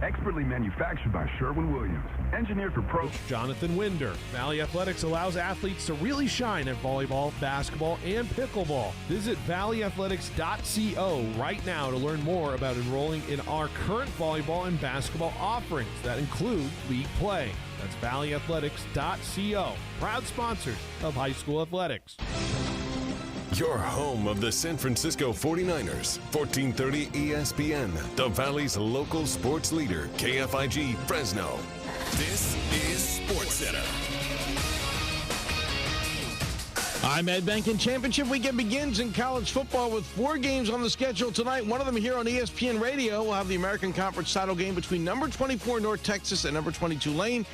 Expertly manufactured by Sherwin-Williams. Engineered for pro. Jonathan Winder. Valley Athletics allows athletes to really shine at volleyball, basketball, and pickleball. Visit valleyathletics.co right now to learn more about enrolling in our current volleyball and basketball offerings that include league play. That's valleyathletics.co. Proud sponsors of high school athletics. Your home of the San Francisco 49ers, 1430 ESPN, the Valley's local sports leader, KFIG Fresno. This is SportsCenter. I'm Ed Bankin. Championship weekend begins in college football with 4 games on the schedule tonight. One of them here on ESPN Radio. We'll have the American Conference title game between number 24 North Texas and number 22 Lane.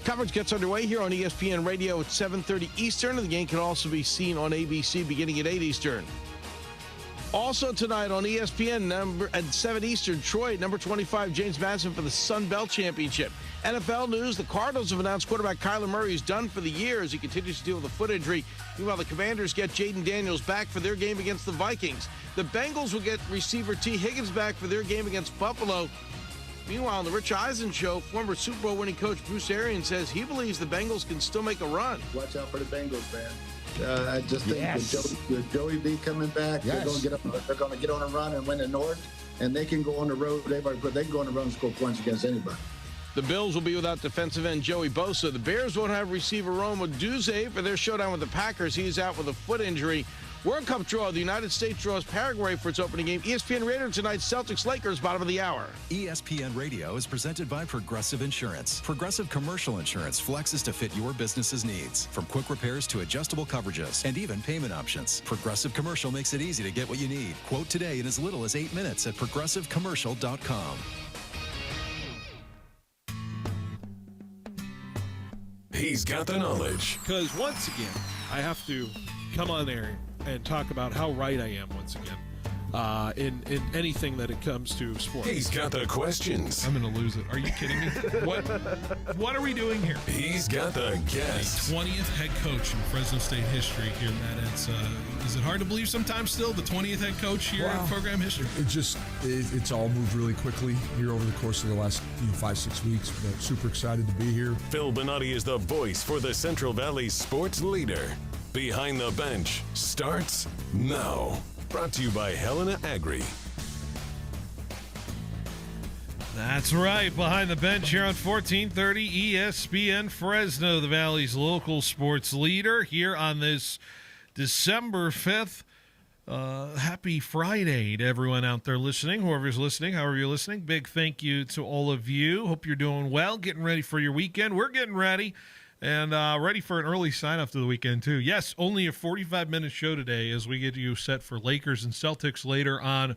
Coverage gets underway here on ESPN Radio at 7:30 Eastern, and the game can also be seen on ABC beginning at 8 Eastern. Also tonight on ESPN at 7 Eastern, Troy, number 25, James Madison for the Sun Belt Championship. NFL news, the Cardinals have announced quarterback Kyler Murray is done for the year as he continues to deal with a foot injury. Meanwhile, the Commanders get Jaden Daniels back for their game against the Vikings. The Bengals will get receiver T. Higgins back for their game against Buffalo. Meanwhile, on the Rich Eisen show, former Super Bowl winning coach Bruce Arians says he believes the Bengals can still make a run. Watch out for the Bengals, man. I just think with Joey B coming back, they're going to get on a run and win the North, and they can go on the road. They can go on the road and score points against anybody. The Bills will be without defensive end Joey Bosa. The Bears won't have receiver Rome Odunze for their showdown with the Packers. He's out with a foot injury. World Cup draw. The United States draws Paraguay for its opening game. ESPN Radio tonight, Celtics-Lakers, bottom of the hour. ESPN Radio is presented by Progressive Insurance. Progressive Commercial Insurance flexes to fit your business's needs. From quick repairs to adjustable coverages and even payment options. Progressive Commercial makes it easy to get what you need. Quote today in as little as 8 minutes at progressivecommercial.com. He's got the knowledge. Because once again, I have to come on there and talk about how right I am once again in anything that it comes to sports. He's got the questions. I'm going to lose it. Are you kidding me? What are we doing here? He's got the guests. 20th head coach in Fresno State history here, Matt. Is it hard to believe sometimes still the 20th head coach here in program history? It's all moved really quickly here over the course of the last 5-6 weeks. But super excited to be here. Phil Benotti is the voice for the Central Valley sports leader. Behind the Bench starts now. Brought to you by Helena Agri. That's right. Behind the Bench here on 1430 ESPN Fresno, the Valley's local sports leader, here on this December 5th. Happy Friday to everyone out there listening, whoever's listening, however you're listening. Big thank you to all of you. Hope you're doing well, getting ready for your weekend. We're getting ready. And ready for an early sign-off to the weekend, too. Yes, only a 45-minute show today as we get you set for Lakers and Celtics later on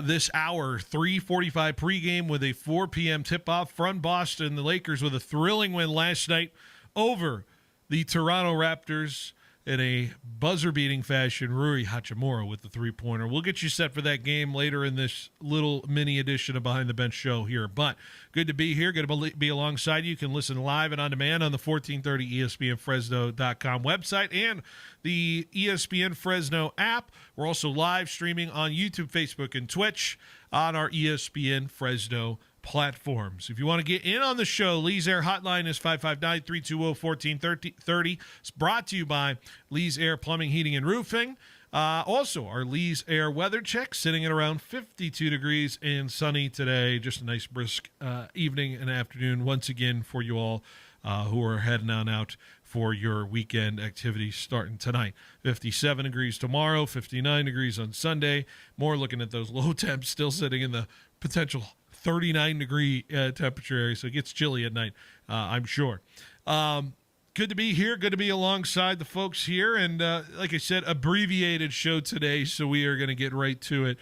this hour. 3:45 pregame with a 4 p.m. tip-off from Boston. The Lakers with a thrilling win last night over the Toronto Raptors in a buzzer-beating fashion. Rui Hachimura with the three-pointer. We'll get you set for that game later in this little mini edition of Behind the Bench show here. But good to be here. Good to be alongside you. You can listen live and on demand on the 1430 ESPNFresno.com website and the ESPN Fresno app. We're also live streaming on YouTube, Facebook, and Twitch on our ESPN Fresno platforms. If you want to get in on the show, Lee's Air hotline is 559-320-1430. It's brought to you by Lee's Air Plumbing, Heating, and Roofing. Also, our Lee's Air weather check sitting at around 52 degrees and sunny today. Just a nice brisk evening and afternoon once again for you all who are heading on out for your weekend activities starting tonight. 57 degrees tomorrow, 59 degrees on Sunday. More looking at those low temps still sitting in the potential 39-degree temperature area, so it gets chilly at night, I'm sure. Good to be here. Good to be alongside the folks here. And like I said, abbreviated show today, so we are going to get right to it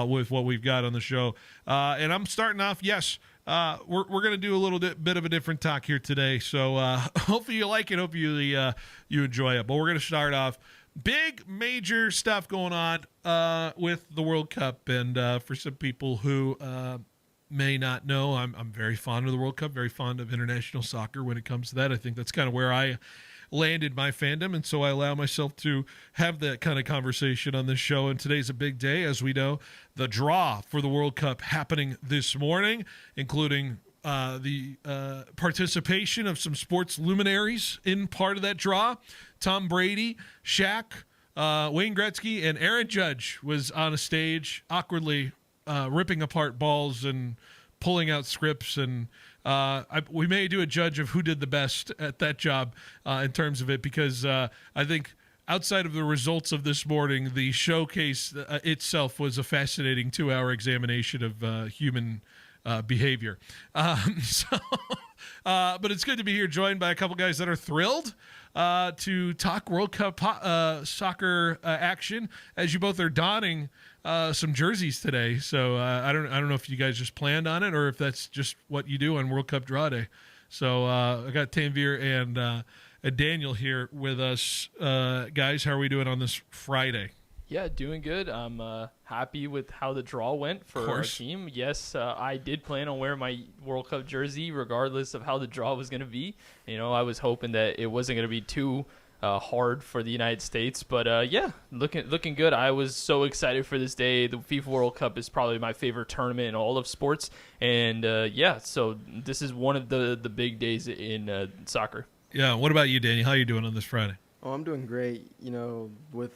with what we've got on the show. And I'm starting off, yes, we're going to do a little bit of a different talk here today. So hopefully you like it. Hopefully you enjoy it. But we're going to start off. Big, major stuff going on with the World Cup. And for some people who may not know, I'm very fond of the World Cup, very fond of international soccer when it comes to that. I think that's kind of where I landed my fandom, and so I allow myself to have that kind of conversation on this show. And today's a big day, as we know. The draw for the World Cup happening this morning, including the participation of some sports luminaries in part of that draw. Tom Brady, Shaq, Wayne Gretzky, and Aaron Judge was on a stage awkwardly ripping apart balls and pulling out scripts. And we may do a judge of who did the best at that job in terms of it, because I think outside of the results of this morning, the showcase itself was a fascinating 2-hour examination of human behavior. But it's good to be here, joined by a couple guys that are thrilled to talk World Cup soccer action, as you both are donning some jerseys today. So I don't know if you guys just planned on it or if that's just what you do on World Cup draw day. So I got Tanvir and Daniel here with us. Guys, how are we doing on this Friday? Yeah, doing good. I'm happy with how the draw went for our team. Yes, I did plan on wearing my World Cup jersey regardless of how the draw was going to be. You know, I was hoping that it wasn't going to be too hard for the United States. But, yeah, looking good. I was so excited for this day. The FIFA World Cup is probably my favorite tournament in all of sports. And, yeah, so this is one of the big days in soccer. Yeah, what about you, Daniel? How are you doing on this Friday? Oh, I'm doing great. You know, with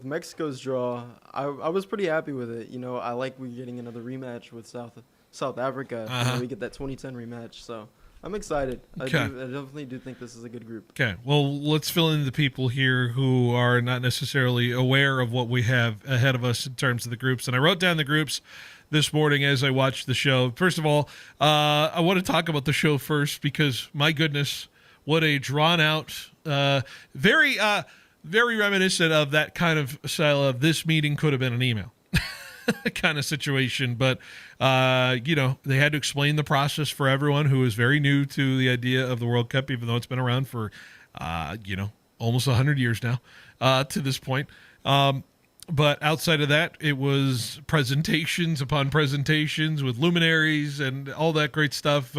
Mexico's draw, I was pretty happy with it. You know, I like we're getting another rematch with South Africa. You know, we get that 2010 rematch, so I'm excited. Okay. I definitely do think this is a good group. Okay, well, let's fill in the people here who are not necessarily aware of what we have ahead of us in terms of the groups. And I wrote down the groups this morning as I watched the show. First of all, I want to talk about the show first because, my goodness, what a drawn-out, very reminiscent of that kind of style of this meeting could have been an email kind of situation. But, you know, they had to explain the process for everyone who is very new to the idea of the World Cup, even though it's been around for, you know, almost 100 years now to this point. But outside of that, it was presentations upon presentations with luminaries and all that great stuff.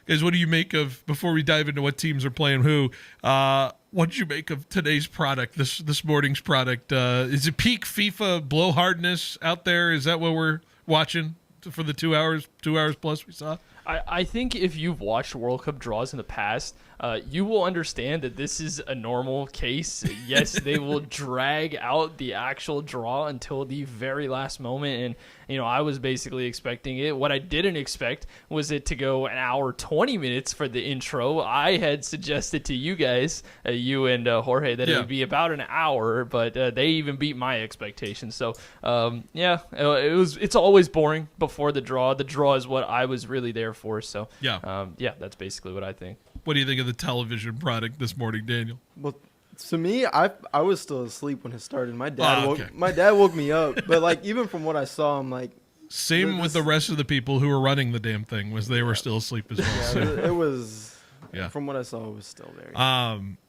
Guys, what do you make of, before we dive into what teams are playing who, what did you make of today's product, this morning's product? Is it peak FIFA blowhardness out there? Is that what we're watching for the 2 hours plus we saw? I think if you've watched World Cup draws in the past, you will understand that this is a normal case. Yes, they will drag out the actual draw until the very last moment. And, you know, I was basically expecting it. What I didn't expect was it to go an hour, 20 minutes for the intro. I had suggested to you guys, you and Jorge, that it would be about an hour, but they even beat my expectations. So, yeah, it's always boring before the draw. The draw is what I was really there for. So, yeah, that's basically what I think. What do you think of the television product this morning, Daniel? Well, to me, I was still asleep when it started. My dad woke me up, but like even from what I saw, I'm like. Same with the rest of the people who were running the damn thing, was they were still asleep as well. Yeah, so. it was. Yeah. From what I saw, it was still very.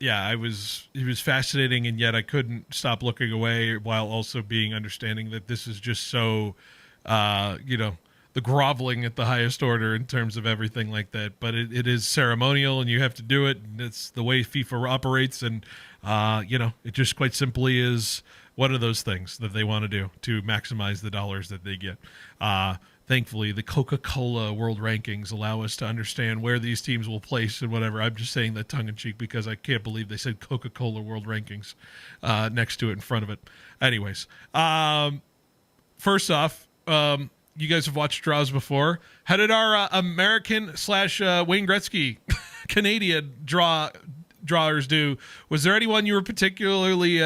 Yeah, it was fascinating, and yet I couldn't stop looking away while also being understanding that this is just so, you know, the groveling at the highest order in terms of everything like that. But it is ceremonial, and you have to do it. And it's the way FIFA operates, and you know, it just quite simply is one of those things that they want to do to maximize the dollars that they get. Thankfully, the Coca-Cola World Rankings allow us to understand where these teams will place and whatever. I'm just saying that tongue-in-cheek because I can't believe they said Coca-Cola World Rankings next to it in front of it. Anyways, first off, you guys have watched draws before. How did our American / Wayne Gretzky Canadian drawers do? Was there anyone you were particularly,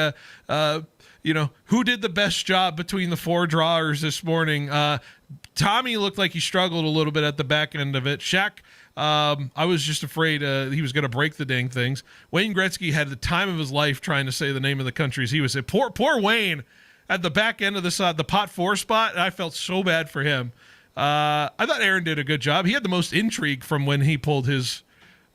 you know, who did the best job between the four drawers this morning? Tommy looked like he struggled a little bit at the back end of it. Shaq, I was just afraid he was going to break the dang things. Wayne Gretzky had the time of his life trying to say the name of the countries he was in. Poor Wayne. At the back end of the pot four spot, I felt so bad for him. I thought Aaron did a good job. He had the most intrigue from when he pulled his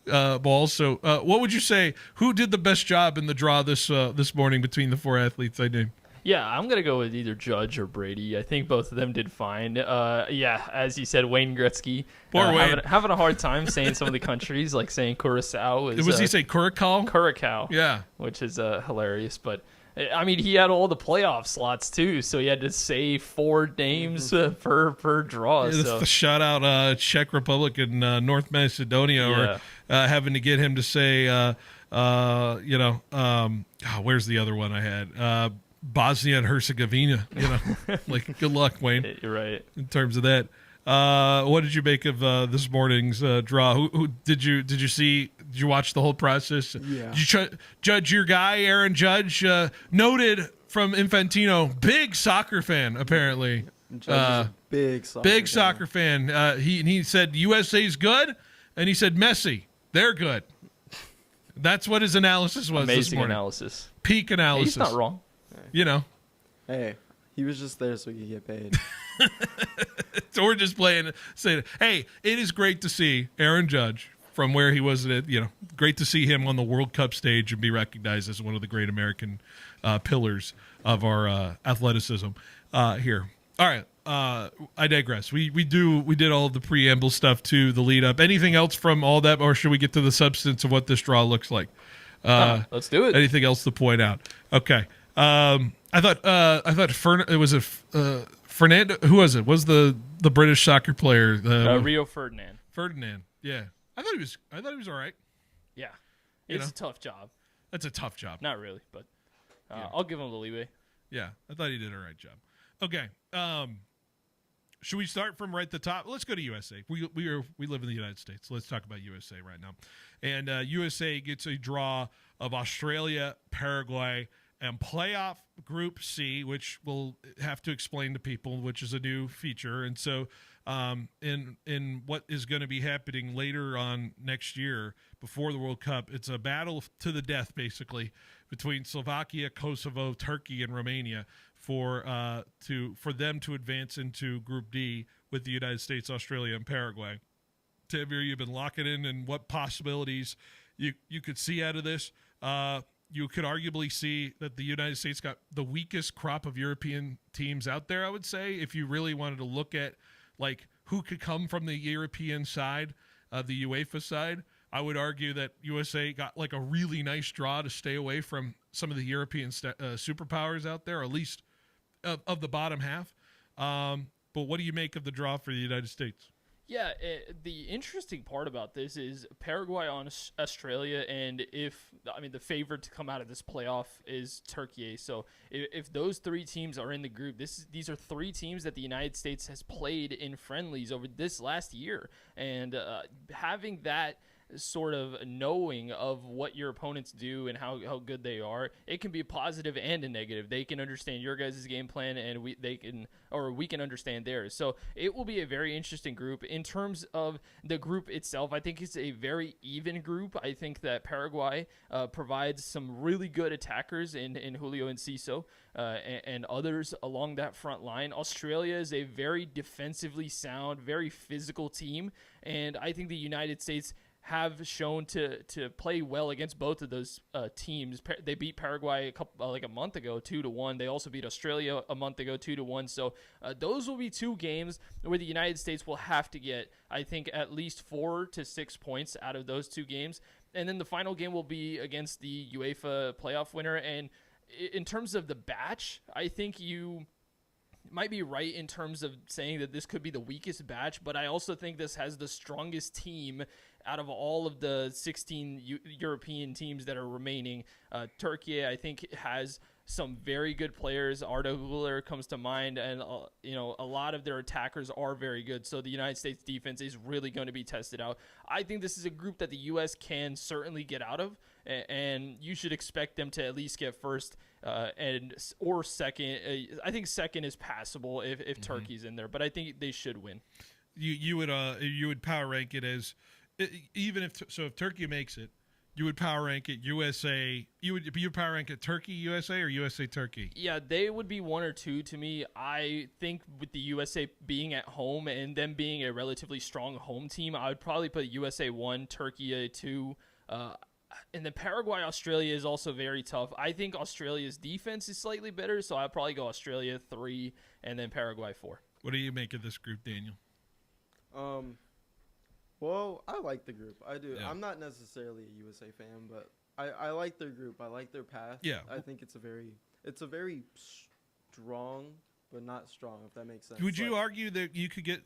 balls. So what would you say? Who did the best job in the draw this morning between the four athletes I named? Yeah, I'm going to go with either Judge or Brady. I think both of them did fine. Yeah, as you said, Wayne Gretzky. Poor Wayne. Having a hard time saying some of the countries, like saying Curacao. Was he say Curacao? Curacao. Yeah. Which is hilarious. But, I mean, he had all the playoff slots, too, so he had to say 4 names per draw. Yeah, that's the shutout Czech Republic and North Macedonia or having to get him to say, where's the other one I had? Bosnia and Herzegovina, like good luck, Wayne. You're right. In terms of that, what did you make of this morning's draw? Who did you see? Did you watch the whole process? Yeah. Did you judge your guy, Aaron Judge, noted from Infantino, big soccer fan apparently. Judge is a big soccer fan. He said USA's good, and he said Messi, they're good. That's what his analysis was. Amazing this morning. Analysis. Peak analysis. He's not wrong. Hey, he was just there so he could get paid. So we're just saying, hey, it is great to see Aaron Judge from where he was at, great to see him on the World Cup stage and be recognized as one of the great American pillars of our athleticism here. All right. I digress. We did all of the preamble stuff to the lead up. Anything else from all that, or should we get to the substance of what this draw looks like? Let's do it. Anything else to point out? Okay. I thought it was Fernando. Who was it? Was the British soccer player? Rio Ferdinand. Ferdinand. Yeah. I thought he was all right. Yeah. It's a tough job. That's a tough job. Not really, but I'll give him the leeway. Yeah. I thought he did a right job. Okay. Should we start from right at the top? Let's go to USA. We live in the United States. Let's talk about USA right now. And USA gets a draw of Australia, Paraguay, and playoff Group C, which we'll have to explain to people, which is a new feature. And so in what is going to be happening later on next year before the World Cup, it's a battle to the death, basically, between Slovakia, Kosovo, Turkey, and Romania for them to advance into Group D with the United States, Australia, and Paraguay. Tavir, you've been locking in, and what possibilities you could see out of this. You could arguably see that the United States got the weakest crop of European teams out there, I would say, if you really wanted to look at like who could come from the European side, the UEFA side. I would argue that USA got like a really nice draw to stay away from some of the European superpowers out there, at least of the bottom half. But what do you make of the draw for the United States? Yeah, the interesting part about this is Paraguay on Australia, and the favorite to come out of this playoff is Turkey. So if those 3 teams are in the group, these are 3 teams that the United States has played in friendlies over this last year, and having that sort of knowing of what your opponents do and how good they are, it can be a positive and a negative. They can understand your guys' game plan, and we can understand theirs. So it will be a very interesting group. In terms of the group itself, I think it's a very even group. I think that Paraguay provides some really good attackers in Julio Enciso and others along that front line. Australia is a very defensively sound, very physical team, and I think the United States have shown to play well against both of those teams. They beat Paraguay a month ago, 2-1. They also beat Australia a month ago, 2-1. So those will be 2 games where the United States will have to get, I think, at least 4 to 6 points out of those 2 games. And then the final game will be against the UEFA playoff winner. And in terms of the batch, I think you might be right in terms of saying that this could be the weakest batch, but I also think this has the strongest team out of all of the 16 European teams that are remaining. Turkey, I think, has some very good players. Arda Güler comes to mind, and a lot of their attackers are very good. So the United States defense is really going to be tested out. I think this is a group that the U.S. can certainly get out of, and you should expect them to at least get first or second. I think second is passable if Turkey's in there, but I think they should win. You would power rank it as, even if Turkey makes it, you would power rank it USA. You would power rank it Turkey USA or USA Turkey? Yeah, they would be 1 or 2 to me. I think with the USA being at home and them being a relatively strong home team, I would probably put USA 1, Turkey a 2. And then Paraguay, Australia is also very tough. I think Australia's defense is slightly better, so I'll probably go Australia 3 and then Paraguay 4. What do you make of this group, Daniel? Well, I like the group. I do. Yeah. I'm not necessarily a USA fan, but I like their group. I like their path. Yeah. I think it's a very strong, but not strong, if that makes sense. Would you argue that you could get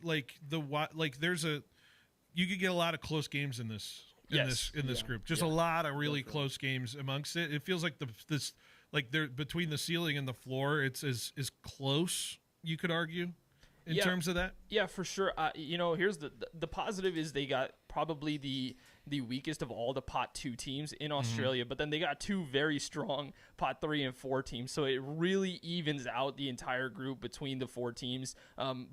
you could get a lot of close games in this group? Just a lot of really close games amongst it. It feels like they're between the ceiling and the floor. It's as close, you could argue, in terms of that. Yeah, for sure. Here's the positive is they got probably the weakest of all the pot 2 teams in Australia, but then they got 2 very strong pot 3 and 4 teams, so it really evens out the entire group between the 4 teams.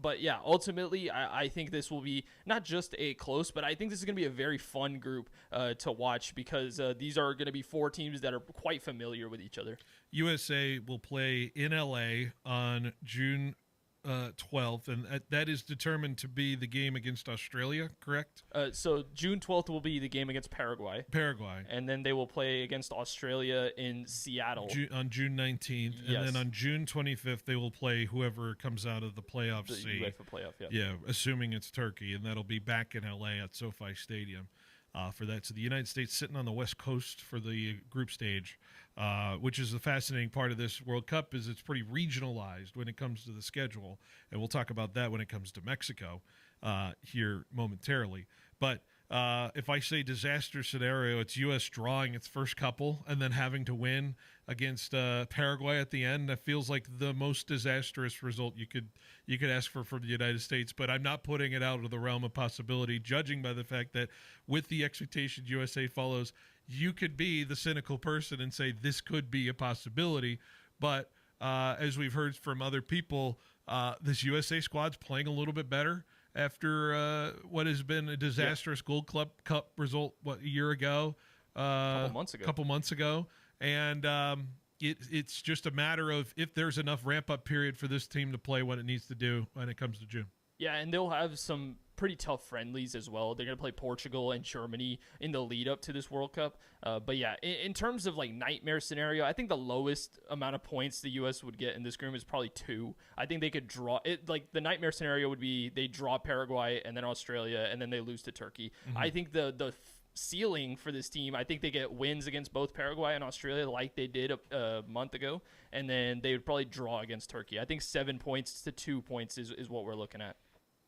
But yeah, ultimately I think this will be not just a close, but I think this is going to be a very fun group to watch, because these are going to be 4 teams that are quite familiar with each other. USA will play in LA on June 12th, and that is determined to be the game against Australia, correct? So June 12th will be the game against Paraguay. And then they will play against Australia in Seattle. On June 19th. And then on June 25th, they will play whoever comes out of the playoff seed. UEFA playoff, yeah. Yeah, assuming it's Turkey, and that'll be back in LA at SoFi Stadium. For that. So the United States sitting on the West Coast for the group stage, which is the fascinating part of this World Cup, is it's pretty regionalized when it comes to the schedule. And we'll talk about that when it comes to Mexico here momentarily. But if I say disaster scenario, it's U.S. drawing its first couple and then having to win against Paraguay at the end. That feels like the most disastrous result you could ask for from the United States. But I'm not putting it out of the realm of possibility, judging by the fact that with the expectation USA follows, you could be the cynical person and say this could be a possibility. But as we've heard from other people, this USA squad's playing a little bit better after what has been a disastrous Gold Club Cup result, a year ago? A couple months ago. And it's just a matter of if there's enough ramp-up period for this team to play what it needs to do when it comes to June. Yeah, and they'll have some pretty tough friendlies as well. They're going to play Portugal and Germany in the lead up to this World Cup. But yeah, in terms of like nightmare scenario, I think the lowest amount of points the U.S. would get in this group is probably 2. I think they could draw it. Like the nightmare scenario would be they draw Paraguay and then Australia and then they lose to Turkey. I think the ceiling for this team, I think they get wins against both Paraguay and Australia like they did a month ago, and then they would probably draw against Turkey. I think 7 points to 2 points is what we're looking at.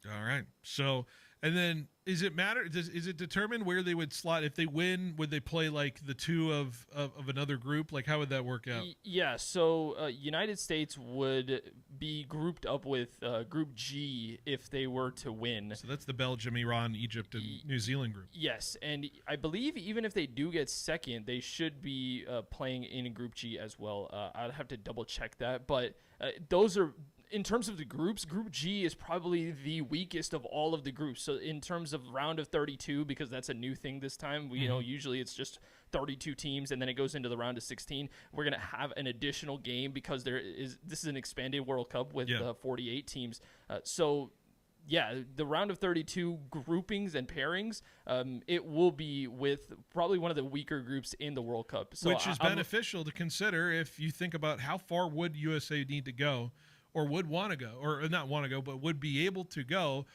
All right. So, and then is it determined where they would slot? If they win, would they play like the 2 of another group? Like, how would that work out? Yeah. So, United States would be grouped up with Group G if they were to win. So that's the Belgium, Iran, Egypt, and New Zealand group. Yes. And I believe even if they do get second, they should be playing in Group G as well. I'd have to double check that. But those are... In terms of the groups, Group G is probably the weakest of all of the groups. So in terms of round of 32, because that's a new thing this time, usually it's just 32 teams and then it goes into the round of 16. We're going to have an additional game because this is an expanded World Cup with 48 teams. Yeah, the round of 32 groupings and pairings, it will be with probably one of the weaker groups in the World Cup. So which is beneficial to consider if you think about how far would USA need to go, or would want to go, or not want to go, but would be able to go.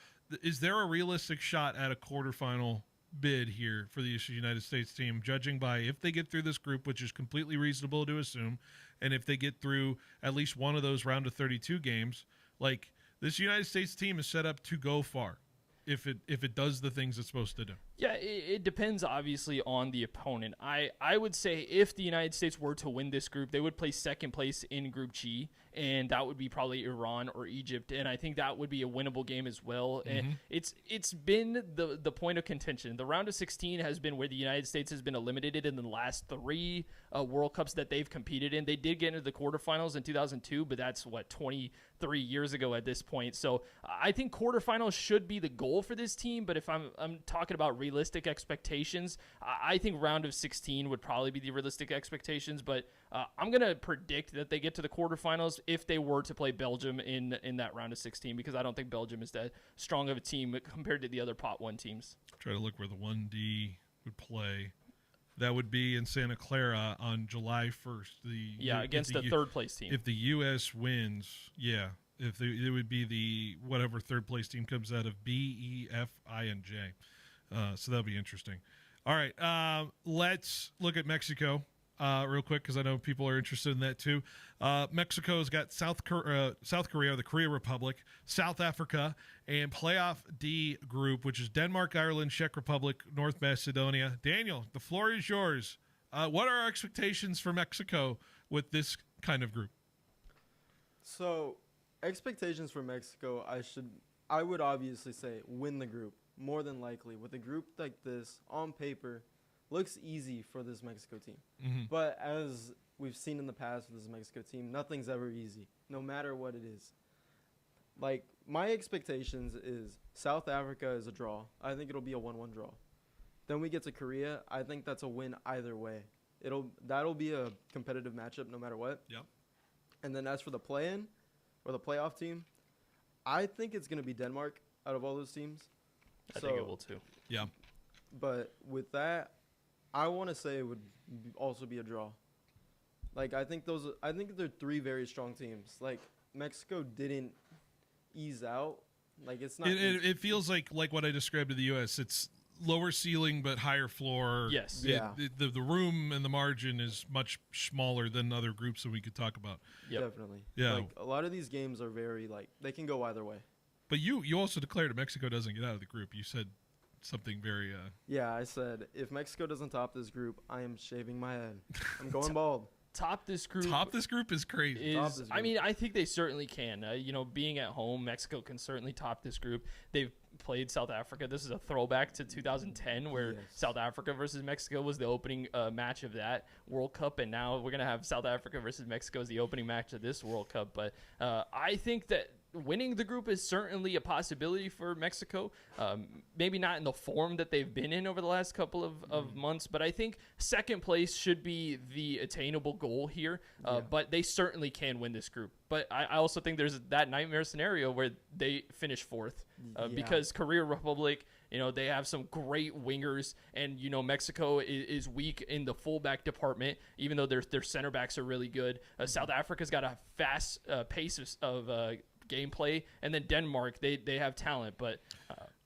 Is there a realistic shot at a quarterfinal bid here for the United States team, judging by if they get through this group, which is completely reasonable to assume, and if they get through at least one of those round of 32 games? Like, this United States team is set up to go far if it does the things it's supposed to do. Yeah, it depends obviously on the opponent. I would say if the United States were to win this group, they would play second place in Group G, and that would be probably Iran or Egypt, and I think that would be a winnable game as well. And it's been the point of contention. The round of 16 has been where the United States has been eliminated in the last 3 World Cups that they've competed in. They did get into the quarterfinals in 2002, but that's 23 years ago at this point. So I think quarterfinals should be the goal for this team, but if I'm talking about realistic expectations, I think round of 16 would probably be the realistic expectations, but I'm going to predict that they get to the quarterfinals if they were to play Belgium in that round of 16, because I don't think Belgium is that strong of a team compared to the other Pot 1 teams. Try to look where the 1D would play That would be in Santa Clara on July 1st. Against the third-place team. If the U.S. wins, it would be the whatever third-place team comes out of B, E, F, I, and J. So that'll be interesting. All right, let's look at Mexico real quick because I know people are interested in that too. Mexico's got South Korea, the Korea Republic, South Africa, and playoff D group, which is Denmark, Ireland, Czech Republic, North Macedonia. Daniel, the floor is yours. What are our expectations for Mexico with this kind of group? So, expectations for Mexico, I would obviously say win the group. More than likely, with a group like this, on paper, looks easy for this Mexico team. Mm-hmm. But as we've seen in the past with this Mexico team, nothing's ever easy, no matter what it is. Like, my expectations is South Africa is a draw. I think it'll be a 1-1 draw. Then we get to Korea. I think that's a win either way. That'll be a competitive matchup no matter what. Yep. And then as for the play-in or the playoff team, I think it's going to be Denmark out of all those teams. I think it will too. Yeah. But with that, I want to say it would also be a draw. Like, I think they're three very strong teams. Like, Mexico didn't ease out. Like, it's not. It feels like what I described to the U.S. It's lower ceiling but higher floor. Yes. The room and the margin is much smaller than other groups that we could talk about. Yep. Definitely. Yeah. Like, a lot of these games are very, like, they can go either way. But you also declared if Mexico doesn't get out of the group. You said something very. Yeah, I said if Mexico doesn't top this group, I am shaving my head. I'm going bald. Top this group is crazy. I mean, I think they certainly can. Being at home, Mexico can certainly top this group. They've played South Africa. This is a throwback to 2010 where South Africa versus Mexico was the opening match of that World Cup, and now we're going to have South Africa versus Mexico as the opening match of this World Cup. But I think that winning the group is certainly a possibility for Mexico. Maybe not in the form that they've been in over the last couple of months, but I think second place should be the attainable goal here. But they certainly can win this group. But I also think there's that nightmare scenario where they finish fourth because Korea Republic, they have some great wingers, and Mexico is weak in the fullback department, even though their center backs are really good. South Africa's got a fast pace of gameplay, and then Denmark, they have talent, but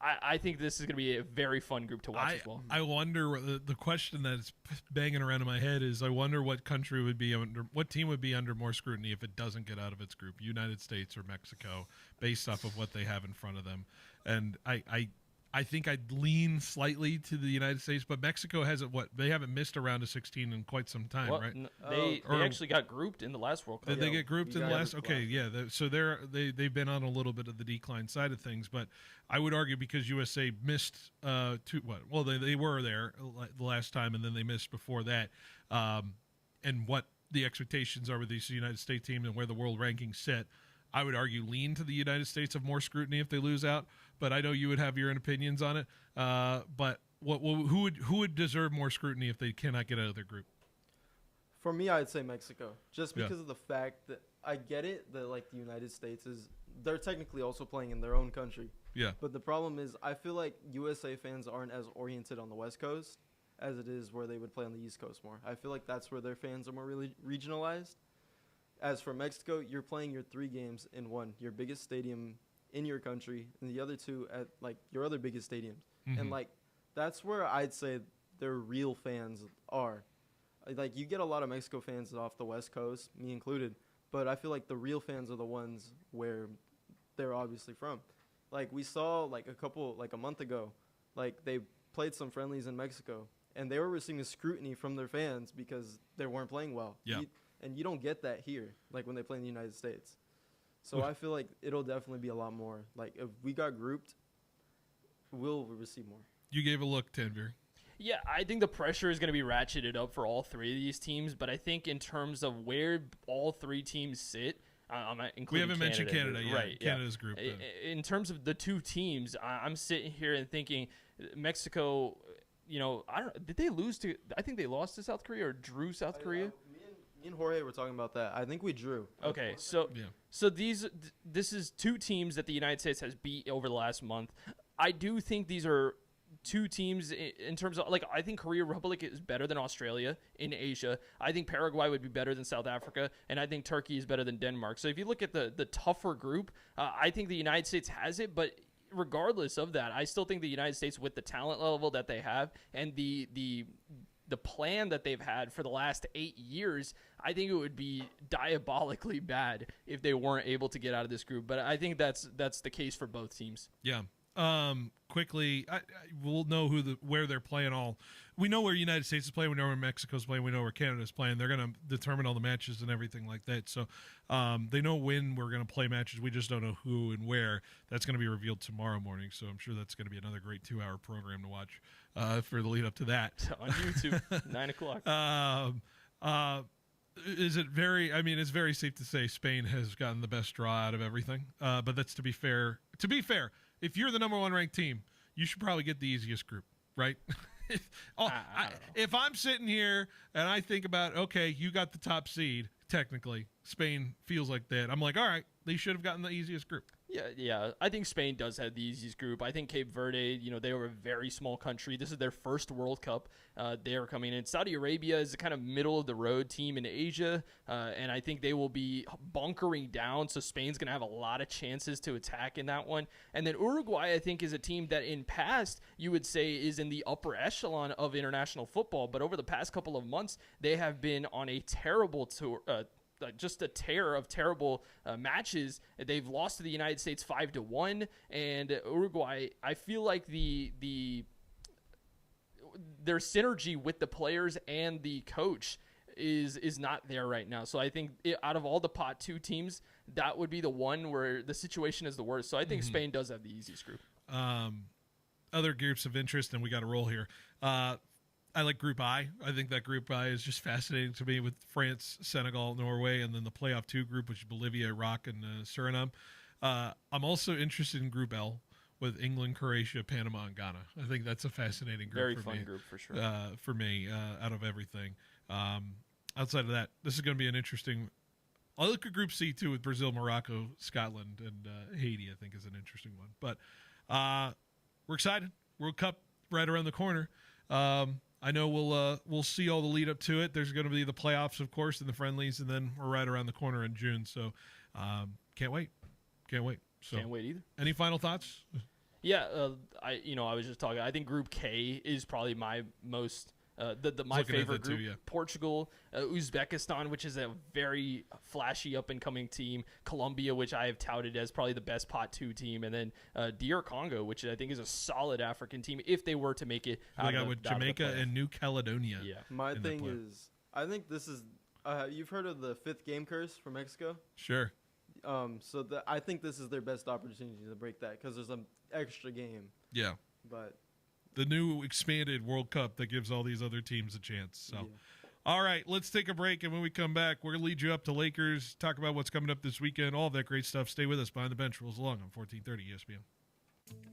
I think this is going to be a very fun group to watch as well. I wonder, the question that's banging around in my head is, I wonder what country would be what team would be under more scrutiny if it doesn't get out of its group, United States or Mexico, based off of what they have in front of them. And I think I'd lean slightly to the United States, but Mexico hasn't they haven't missed a round of 16 in quite some time, right? They actually got grouped in the last World Cup. Did they get grouped in the last? Okay, yeah. So they've been on a little bit of the decline side of things, but I would argue because USA missed they were there the last time, and then they missed before that, and what the expectations are with these United States teams and where the world rankings sit. I would argue lean to the United States of more scrutiny if they lose out, but I know you would have your own opinions on it. But who would deserve more scrutiny if they cannot get out of their group? For me, I'd say Mexico, just because of the fact that I get it that like the United States they're technically also playing in their own country. Yeah. But the problem is, I feel like USA fans aren't as oriented on the West Coast as it is where they would play on the East Coast more. I feel like that's where their fans are more really regionalized. As for Mexico, you're playing your 3 games in one, your biggest stadium in your country, and the other 2 at like your other biggest stadiums. Mm-hmm. And like that's where I'd say their real fans are. Like, you get a lot of Mexico fans off the West Coast, me included, but I feel like the real fans are the ones where they're obviously from. Like, we saw like a month ago, like they played some friendlies in Mexico, and they were receiving scrutiny from their fans because they weren't playing well. Yeah. And you don't get that here, like when they play in the United States. So I feel like it'll definitely be a lot more. Like, if we got grouped, we'll receive more. You gave a look, Tanvir. Yeah, I think the pressure is going to be ratcheted up for all 3 of these teams, but I think in terms of where all 3 teams sit, I'm including we haven't mentioned Canada yet. Right, Canada's group. In terms of the 2 teams, I'm sitting here and thinking Mexico, I don't. Did they lose to? I think they lost to South Korea or drew South Korea. Me and Jorge were talking about that. I think we drew. Okay, so this is 2 teams that the United States has beat over the last month. I do think these are two teams in terms of, like, I think Korea Republic is better than Australia in Asia. I think Paraguay would be better than South Africa, and I think Turkey is better than Denmark. So if you look at the tougher group, I think the United States has it, but regardless of that, I still think the United States, with the talent level that they have and the plan that they've had for the last 8 years, I think it would be diabolically bad if they weren't able to get out of this group. But I think that's the case for both teams. Yeah. Quickly, we'll know where they're playing. We know where United States is playing. We know where Mexico's playing. We know where Canada's playing. They're going to determine all the matches and everything like that. So they know when we're going to play matches. We just don't know who and where. That's going to be revealed tomorrow morning. So I'm sure that's going to be another great 2-hour program to watch for the lead up to that on YouTube, 9 o'clock. Is it very? I mean, it's very safe to say Spain has gotten the best draw out of everything. But that's to be fair. To be fair, if you're the number 1 ranked team, you should probably get the easiest group, right? If I'm sitting here and I think about, okay, you got the top seed, technically, Spain feels like that. I'm like, all right, they should have gotten the easiest group. Yeah. I think Spain does have the easiest group. I think Cape Verde, they were a very small country. This is their first World Cup. They are coming in. Saudi Arabia is a kind of middle-of-the-road team in Asia, and I think they will be bunkering down, so Spain's going to have a lot of chances to attack in that one. And then Uruguay, I think, is a team that in past you would say is in the upper echelon of international football, but over the past couple of months, they have been on a terrible tour, just a tear of terrible matches. They've lost to the United States 5-1, and Uruguay, I feel like their synergy with the players and the coach is not there right now. So I think out of all the pot 2 teams, that would be the one where the situation is the worst. So I think Spain does have the easiest group. Other groups of interest, and we got to roll here. I like Group I. I think that Group I is just fascinating to me, with France, Senegal, Norway, and then the playoff 2 group, which is Bolivia, Iraq, and Suriname. I'm also interested in Group L with England, Croatia, Panama, and Ghana. I think that's a fascinating group. Very fun group for sure. For me, out of everything. Outside of that, this is going to be an interesting. I look at Group C too, with Brazil, Morocco, Scotland, and Haiti. I think is an interesting one. But we're excited. World Cup right around the corner. I know we'll see all the lead up to it. There's going to be the playoffs, of course, and the friendlies, and then we're right around the corner in June. So can't wait. So, can't wait either. Any final thoughts? Yeah, I was just talking. I think Group K is probably my most my favorite group. Too, yeah. Portugal, Uzbekistan, which is a very flashy up and coming team. Colombia, which I have touted as probably the best pot 2 team, and then DR Congo, which I think is a solid African team if they were to make it. With Jamaica and New Caledonia. Yeah. My thing is, I think this is. You've heard of the 5th game curse for Mexico? Sure. I think this is their best opportunity to break that, because there's an extra game. Yeah. But the new expanded World Cup that gives all these other teams a chance. So, All right, let's take a break, and when we come back, we're going to lead you up to Lakers, talk about what's coming up this weekend, all of that great stuff. Stay with us. Behind the Bench rolls along on 1430 ESPN.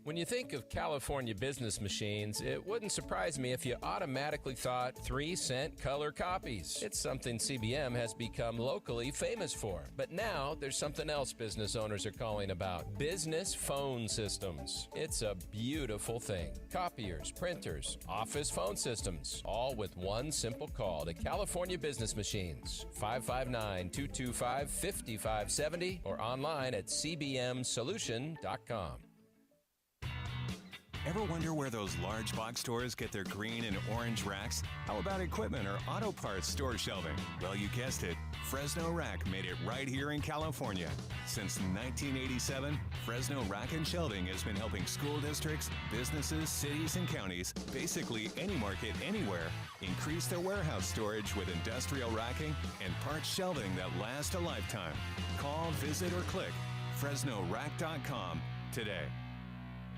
When you think of California business machines, it wouldn't surprise me if you automatically thought 3-cent color copies. It's something CBM has become locally famous for. But now there's something else business owners are calling about: business phone systems. It's a beautiful thing. Copiers, printers, office phone systems, all with one simple call to California Business Machines. 559-225-5570 or online at cbmsolution.com. Ever wonder where those large box stores get their green and orange racks? How about equipment or auto parts store shelving? Well, you guessed it. Fresno Rack made it right here in California. Since 1987, Fresno Rack and Shelving has been helping school districts, businesses, cities, and counties, basically any market anywhere, increase their warehouse storage with industrial racking and parts shelving that last a lifetime. Call, visit, or click FresnoRack.com today.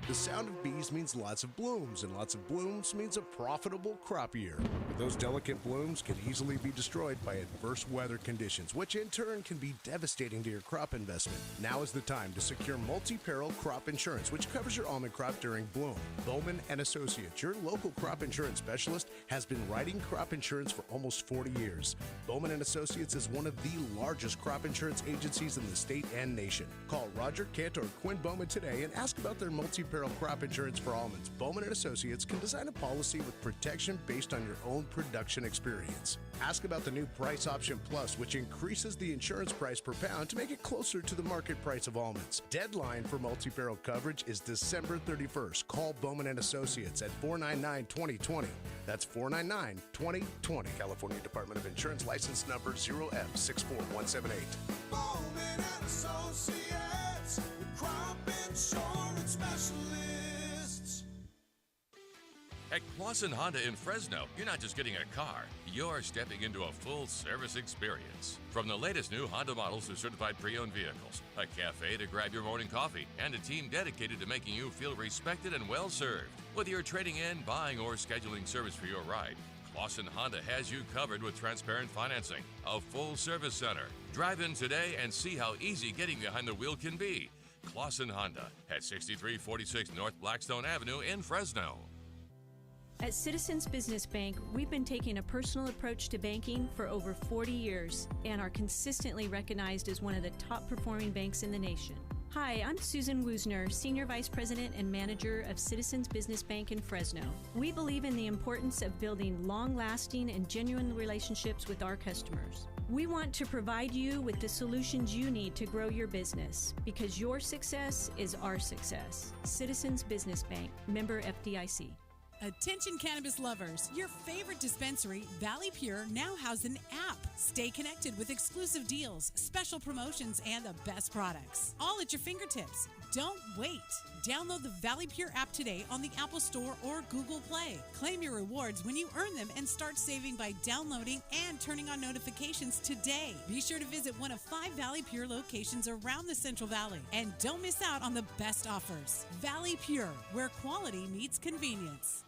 The sound of bees means lots of blooms, and lots of blooms means a profitable crop year. But those delicate blooms can easily be destroyed by adverse weather conditions, which in turn can be devastating to your crop investment. Now is the time to secure multi-peril crop insurance, which covers your almond crop during bloom. Bowman & Associates, your local crop insurance specialist, has been writing crop insurance for almost 40 years. Bowman & Associates is one of the largest crop insurance agencies in the state and nation. Call Roger Kent or Quinn Bowman today and ask about their multi multi-peril crop insurance for almonds, Bowman & Associates can design a policy with protection based on your own production experience. Ask about the new Price Option Plus, which increases the insurance price per pound to make it closer to the market price of almonds. Deadline for multi-peril coverage is December 31st. Call Bowman & Associates at 499-2020. That's 499-2020. California Department of Insurance license number 0F64178. Bowman & Associates, the crop insurance specialists. At Clausen Honda in Fresno, you're not just getting a car, you're stepping into a full service experience. From the latest new Honda models to certified pre-owned vehicles, a cafe to grab your morning coffee, and a team dedicated to making you feel respected and well served. Whether you're trading in, buying, or scheduling service for your ride, Clausen Honda has you covered with transparent financing, a full service center. Drive in today and see how easy getting behind the wheel can be. Clausen Honda at 6346 North Blackstone Avenue in Fresno. At Citizens Business Bank, we've been taking a personal approach to banking for over 40 years and are consistently recognized as one of the top performing banks in the nation. Hi, I'm Susan Woosner, Senior Vice President and Manager of Citizens Business Bank in Fresno. We believe in the importance of building long-lasting and genuine relationships with our customers. We want to provide you with the solutions you need to grow your business because your success is our success. Citizens Business Bank, member FDIC. Attention cannabis lovers, your favorite dispensary, Valley Pure, now has an app. Stay connected with exclusive deals, special promotions, and the best products. All at your fingertips. Don't wait. Download the Valley Pure app today on the Apple Store or Google Play. Claim your rewards when you earn them and start saving by downloading and turning on notifications today. Be sure to visit one of 5 Valley Pure locations around the Central Valley. And don't miss out on the best offers. Valley Pure, where quality meets convenience.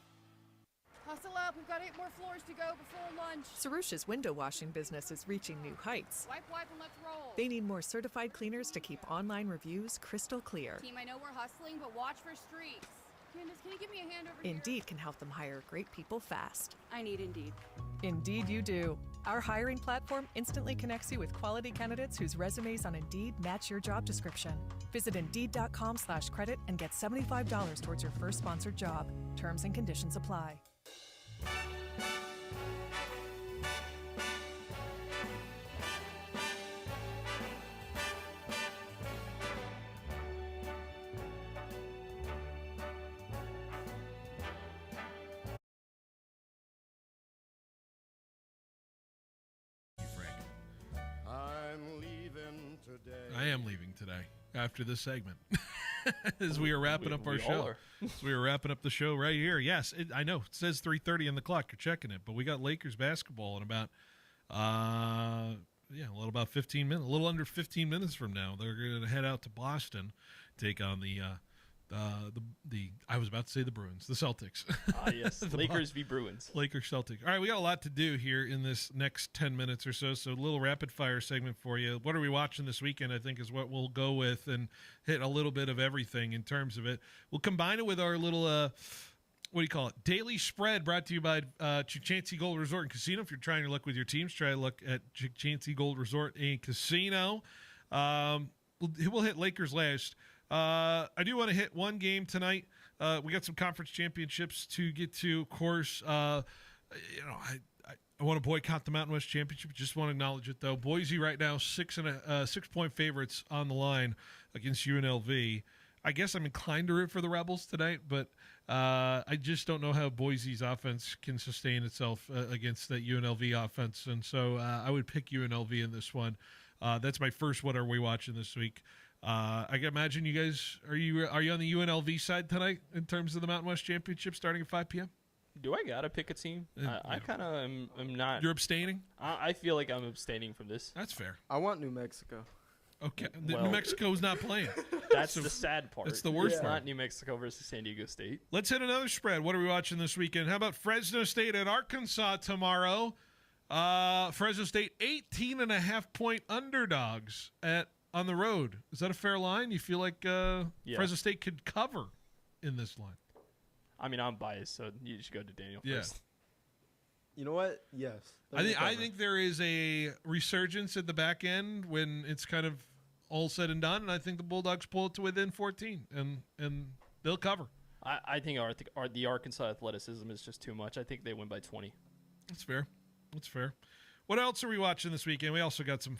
Hustle up, we've got 8 more floors to go before lunch. Sarusha's window washing business is reaching new heights. Wipe, and let's roll. They need more certified cleaners to keep online reviews crystal clear. Team, I know we're hustling, but watch for streaks. Candace, can you give me a hand over here? Indeed can help them hire great people fast. I need Indeed. Indeed you do. Our hiring platform instantly connects you with quality candidates whose resumes on Indeed match your job description. Visit Indeed.com/credit and get $75 towards your first sponsored job. Terms and conditions apply. I am leaving today after this segment. As we are wrapping up our show. As we are wrapping up the show right here. Yes, I know. It says 3:30 on the clock. You're checking it. But we got Lakers basketball in about, a little 15 minutes. A little under 15 minutes from now. They're going to head out to Boston, take on the I was about to say the Bruins, the Celtics. Yes, Lakers v. Bruins. Lakers, Celtics. All right, we got a lot to do here in this next 10 minutes or so, so a little rapid-fire segment for you. What are we watching this weekend, I think, is what we'll go with and hit a little bit of everything in terms of it. We'll combine it with our little, daily spread brought to you by Chancey Gold Resort and Casino. If you're trying your luck with your teams, try to look at Chancey Gold Resort and Casino. We'll hit Lakers last. I do want to hit one game tonight. We got some conference championships to get to. Of course, I want to boycott the Mountain West Championship. Just want to acknowledge it, though. Boise right now, 6-point favorites on the line against UNLV. I guess I'm inclined to root for the Rebels tonight, but I just don't know how Boise's offense can sustain itself against that UNLV offense. And so I would pick UNLV in this one. That's my first What Are We Watching this week. I can imagine you guys, are you on the UNLV side tonight in terms of the Mountain West Championship starting at 5 p.m.? Do I gotta pick a team? I kind of am not. You're abstaining? I feel like I'm abstaining from this. That's fair. I want New Mexico. Okay, New Mexico's not playing. That's the sad part. That's the worst It's part. not New Mexico versus San Diego State. Let's hit another spread. What are we watching this weekend? How about Fresno State at Arkansas tomorrow? Fresno State 18.5-point underdogs on the road. Is that a fair line? You feel like Fresno State could cover in this line? I mean, I'm biased, so you should go to Daniel first. You know what? Yes. I think there is a resurgence at the back end when it's kind of all said and done, and I think the Bulldogs pull it to within 14 and they'll cover. I think the Arkansas athleticism is just too much. I think they win by 20. That's fair. That's fair. What else are we watching this weekend? We also got some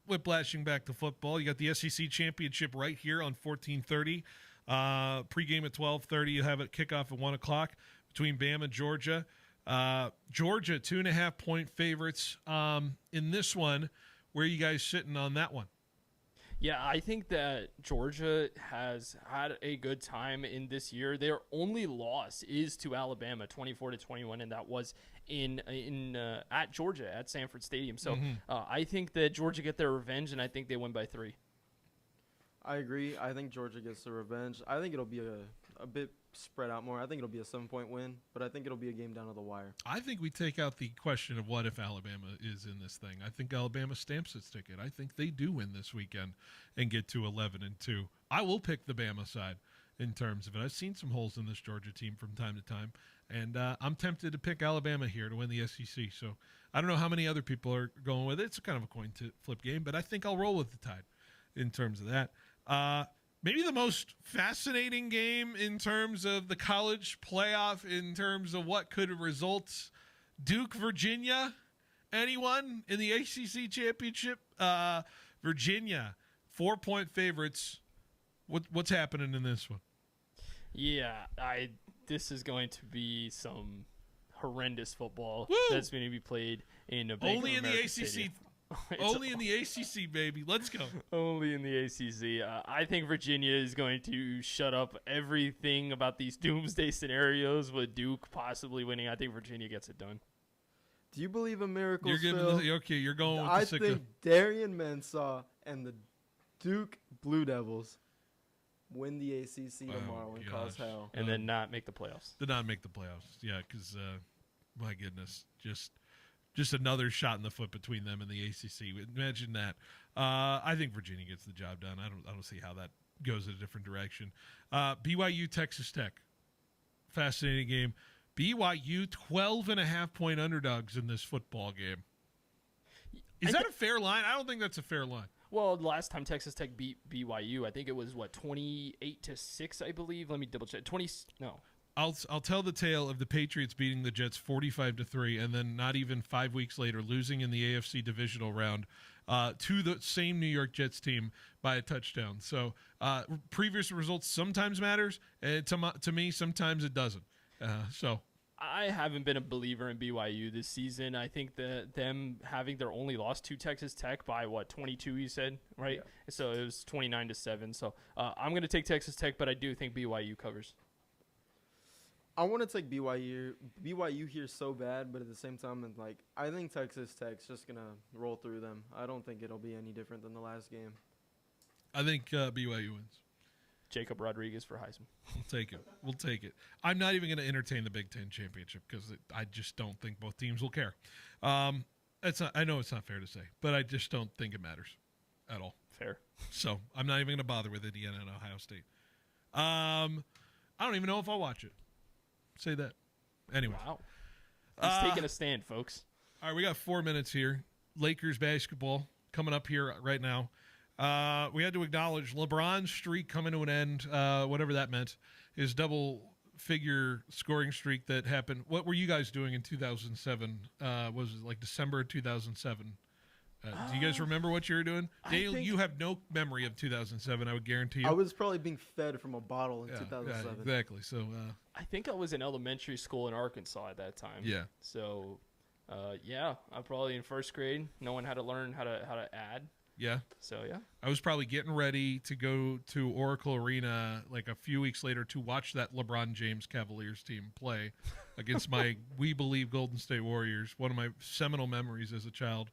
whiplashing back to football. You got the SEC championship right here on 14:30. Pregame at 12:30. You have it kickoff at 1 o'clock between Bama and Georgia. Georgia 2.5-point favorites in this one. Where are you guys sitting on that one? Yeah, I think that Georgia has had a good time in this year. Their only loss is to Alabama, 24-21, and that was in at Georgia at Sanford Stadium. So I think that Georgia get their revenge, and I think they win by 3. I agree. I think Georgia gets the revenge. I think it'll be a bit spread out more. I think it'll be a 7-point win, but I think it'll be a game down to the wire. I think we take out the question of what if Alabama is in this thing. I think Alabama stamps its ticket. I think they do win this weekend and get to 11-2. I will pick the Bama side in terms of it. I've seen some holes in this Georgia team from time to time, and I'm tempted to pick Alabama here to win the SEC. So I don't know how many other people are going with it. It's kind of a coin flip game, but I think I'll roll with the Tide in terms of that. Maybe the most fascinating game in terms of the college playoff, in terms of what could result. Duke, Virginia, anyone in the ACC championship? Virginia, 4-point favorites. What's happening in this one? Yeah, this is going to be some horrendous football that's going to be played in a Bank only of in America the ACC. Stadium. Only in the ACC, baby. Let's go. Only in the ACC. I think Virginia is going to shut up everything about these doomsday scenarios with Duke possibly winning. I think Virginia gets it done. Do you believe in miracles, You're going with the I sick think Darian Mensah and the Duke Blue Devils win the ACC tomorrow and cause hell. And then not make the playoffs. Did not make the playoffs. Yeah, because, my goodness, just another shot in the foot between them and the ACC. Imagine that. I think Virginia gets the job done. I don't see how that goes in a different direction. BYU, Texas Tech. Fascinating game. BYU 12.5-point underdogs in this football game. Is that a fair line? I don't think that's a fair line. Well, last time Texas Tech beat BYU, I think it was 28-6, I believe. Let me double check. I'll tell the tale of the Patriots beating the Jets 45-3, and then not even 5 weeks later losing in the AFC divisional round to the same New York Jets team by a touchdown. So previous results sometimes matters, and to me sometimes it doesn't. I haven't been a believer in BYU this season. I think that them having their only loss to Texas Tech by 22, you said, right? Yeah. So it was 29-7. So I'm going to take Texas Tech, but I do think BYU covers. I want to take BYU here so bad, but at the same time, I think Texas Tech's just going to roll through them. I don't think it'll be any different than the last game. I think BYU wins. Jacob Rodriguez for Heisman. We'll take it. I'm not even going to entertain the Big Ten championship because I just don't think both teams will care. I know it's not fair to say, but I just don't think it matters at all. Fair. So I'm not even going to bother with Indiana and Ohio State. I don't even know if I'll watch it. Say that. Anyway. Wow. He's taking a stand, folks. All right, we got 4 minutes here. Lakers basketball coming up here right now. We had to acknowledge LeBron's streak coming to an end, whatever that meant, his double-figure scoring streak that happened. What were you guys doing in 2007? Was it December 2007? Do you guys remember what you were doing? Dale, you have no memory of 2007, I would guarantee you. I was probably being fed from a bottle in 2007. Yeah, exactly. So I think I was in elementary school in Arkansas at that time. Yeah. So, I'm probably in first grade. No one had to learn how to add. Yeah. So, yeah. I was probably getting ready to go to Oracle Arena a few weeks later to watch that LeBron James Cavaliers team play against my We Believe Golden State Warriors, one of my seminal memories as a child.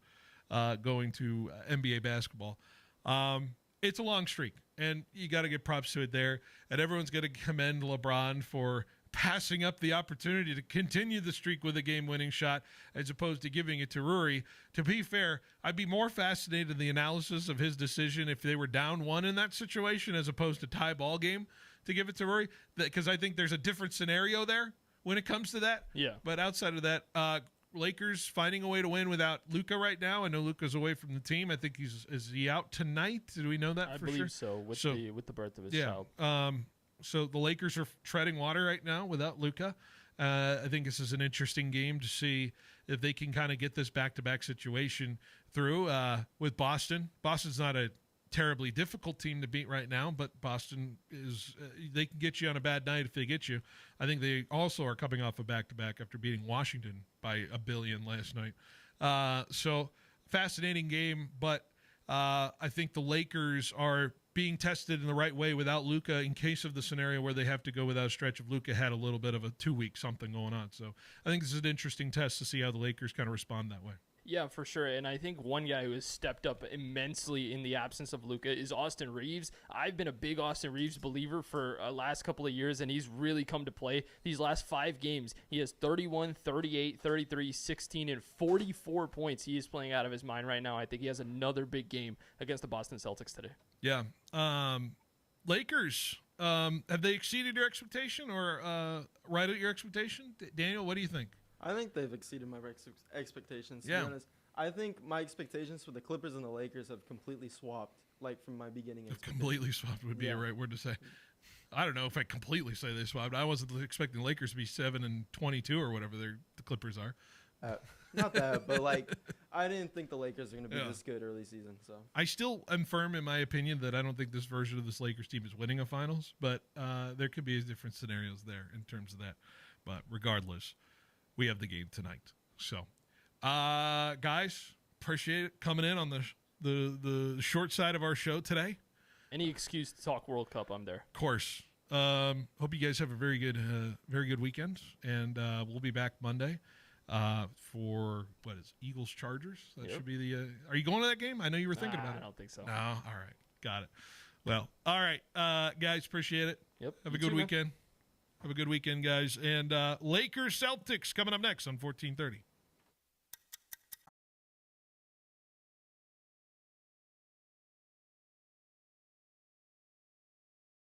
Going to NBA basketball. It's a long streak, and you got to give props to it there. And everyone's going to commend LeBron for passing up the opportunity to continue the streak with a game-winning shot as opposed to giving it to Rory. To be fair, I'd be more fascinated in the analysis of his decision if they were down one in that situation as opposed to tie ball game to give it to Rory, because I think there's a different scenario there when it comes to that. Yeah. But outside of that, Lakers finding a way to win without Luka right now. I know Luka's away from the team. I think is he out tonight? Do we know that for sure? I believe so, with the birth of his child. So the Lakers are treading water right now without Luka. I think this is an interesting game to see if they can kind of get this back-to-back situation through with Boston. Boston's not a terribly difficult team to beat right now, but Boston is they can get you on a bad night if they get you. I think they also are coming off a back-to-back after beating Washington by 1 billion last night. So fascinating game, but I think the Lakers are being tested in the right way without Luka in case of the scenario where they have to go without a stretch of Luka had a little bit of a 2-week something going on. So I think this is an interesting test to see how the Lakers kind of respond that way. Yeah, for sure. And I think one guy who has stepped up immensely in the absence of Luka is Austin Reeves. I've been a big Austin Reeves believer for last couple of years, and he's really come to play. These last 5 games, he has 31, 38, 33, 16, and 44 points. He is playing out of his mind right now. I think he has another big game against the Boston Celtics today. Yeah. Lakers, have they exceeded your expectation or right at your expectation? Daniel, what do you think? I think they've exceeded my expectations, to Yeah. be honest. I think my expectations for the Clippers and the Lakers have completely swapped, like, from my beginning expectations. Completely swapped would be a right word to say. I don't know if I completely say they swapped. I wasn't expecting the Lakers to be 7-22 or whatever the Clippers are. Not that, but, like, I didn't think the Lakers are going to be this good early season. So I still am firm in my opinion that I don't think this version of this Lakers team is winning a finals, but there could be different scenarios there in terms of that. But regardless, we have the game tonight. So, guys, appreciate it coming in on the short side of our show today. Any excuse to talk World Cup, I'm there. Of course. Hope you guys have a very good weekend, and we'll be back Monday for Eagles Chargers. That should be the. Are you going to that game? I know you were thinking about it. I don't think so. No, all right, got it. Well, all right, guys, appreciate it. Yep. Have a good weekend. Have a good weekend, guys. And Lakers Celtics coming up next on 1430.